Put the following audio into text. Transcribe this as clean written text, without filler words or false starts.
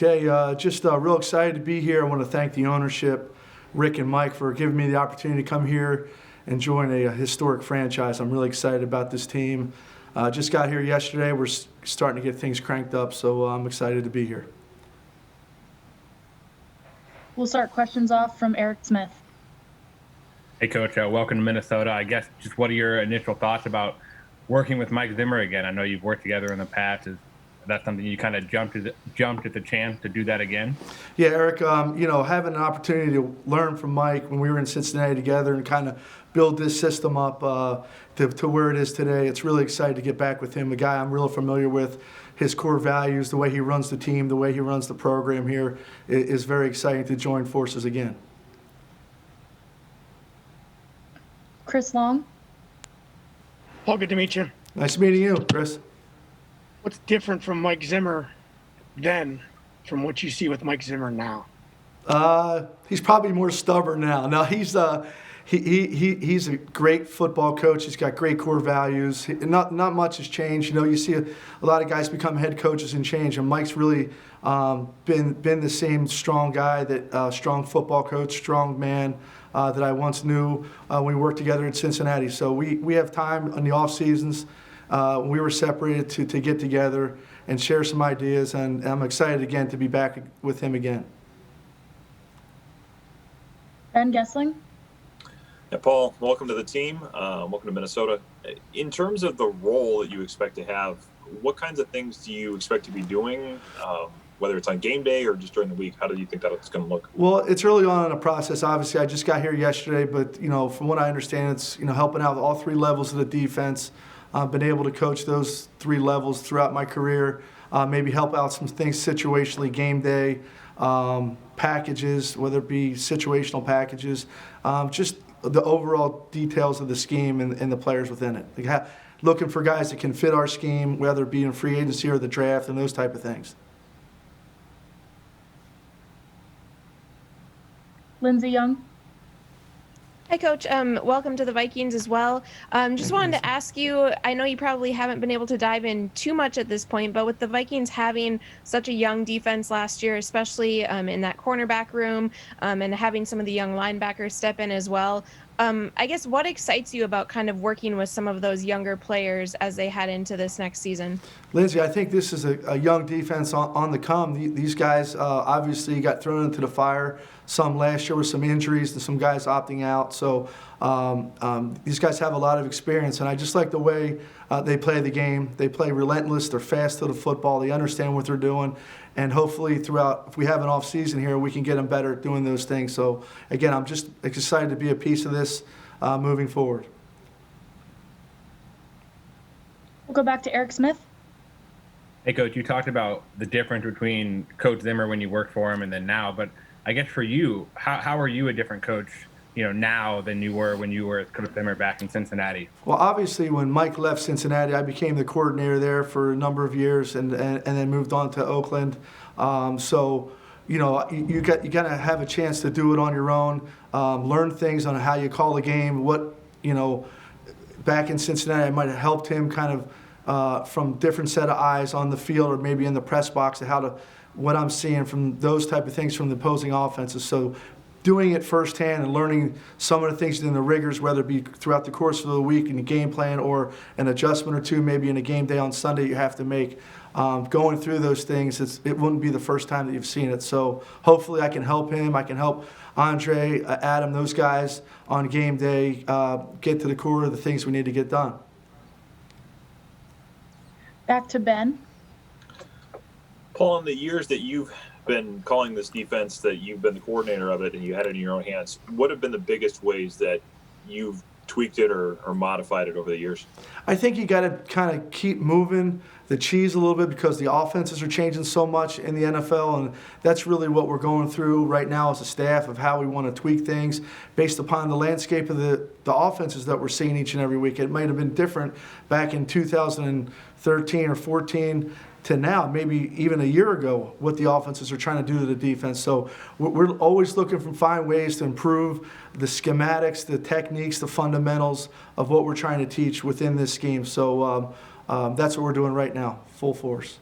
Okay, just real excited to be here. I want to thank the ownership, Rick and Mike, for giving me the opportunity to come here and join a historic franchise. I'm really excited about this team. Just got here yesterday. We're starting to get things cranked up, so I'm excited to be here. We'll start questions off from Eric Smith. Hey, Coach. Welcome to Minnesota. I guess just what are your initial thoughts about working with Mike Zimmer again? I know you've worked together in the past. Is that something you kind of jumped at the chance to do that again? Yeah, Eric, having an opportunity to learn from Mike when we were in Cincinnati together and kind of build this system up to where it is today, it's really exciting to get back with him, a guy I'm real familiar with. His core values, the way he runs the team, the way he runs the program here is very exciting to join forces again. Chris Long. Paul, good to meet you. Nice meeting you, Chris. What's different from Mike Zimmer then from what you see with Mike Zimmer now? He's probably more stubborn now. No, he's a great football coach. He's got great core values. Not much has changed. You see a lot of guys become head coaches and change, and Mike's really been the same strong guy, strong football coach, strong man that I once knew when we worked together at Cincinnati. So we have time in the off seasons. We were separated to get together and share some ideas, and I'm excited again to be back with him again. Ben Gessling. Yeah, Paul, welcome to the team. Welcome to Minnesota. In terms of the role that you expect to have, what kinds of things do you expect to be doing, whether it's on game day or just during the week? How do you think that's going to look? Well, it's early on in the process. Obviously, I just got here yesterday, but from what I understand, it's helping out all three levels of the defense. I've been able to coach those three levels throughout my career. Maybe help out some things situationally, game day, packages, whether it be situational packages, just the overall details of the scheme and the players within it. Looking for guys that can fit our scheme, whether it be in free agency or the draft and those type of things. Lindsey Young. Hi, Coach. Welcome to the Vikings as well. Just wanted to ask you, I know you probably haven't been able to dive in too much at this point, but with the Vikings having such a young defense last year, especially in that cornerback room, and having some of the young linebackers step in as well, I guess what excites you about kind of working with some of those younger players as they head into this next season? Lindsey, I think this is a young defense on the come. These guys obviously got thrown into the fire. Some last year with some injuries and some guys opting out. So these guys have a lot of experience, and I just like the way they play the game. They play relentless. They're fast to the football. They understand what they're doing. And hopefully throughout, if we have an off season here, we can get them better at doing those things. So again, I'm just excited to be a piece of this moving forward. We'll go back to Eric Smith. Hey, Coach, you talked about the difference between Coach Zimmer when you worked for him and then now, but I guess for you, how are you a different coach, now than you were when you were Coach Zimmer back in Cincinnati? Well, obviously, when Mike left Cincinnati, I became the coordinator there for a number of years, and then moved on to Oakland. So, you got to have a chance to do it on your own, learn things on how you call the game. Back in Cincinnati, I might have helped him kind of from different set of eyes on the field or maybe in the press box what I'm seeing from those type of things from the opposing offenses. So doing it firsthand and learning some of the things in the rigors, whether it be throughout the course of the week in the game plan or an adjustment or two, maybe in a game day on Sunday you have to make. Going through those things, it wouldn't be the first time that you've seen it. So hopefully I can help him. I can help Andre, Adam, those guys on game day get to the core of the things we need to get done. Back to Ben. Paul, in the years that you've been calling this defense, that you've been the coordinator of it and you had it in your own hands, what have been the biggest ways that you've tweaked it or modified it over the years? I think you got to kind of keep moving the cheese a little bit because the offenses are changing so much in the NFL, and that's really what we're going through right now as a staff of how we want to tweak things based upon the landscape of the offenses that we're seeing each and every week. It might have been different back in 2013 or 14 to now, maybe even a year ago, what the offenses are trying to do to the defense. So we're always looking to find ways to improve the schematics, the techniques, the fundamentals of what we're trying to teach within this scheme. So that's what we're doing right now, full force.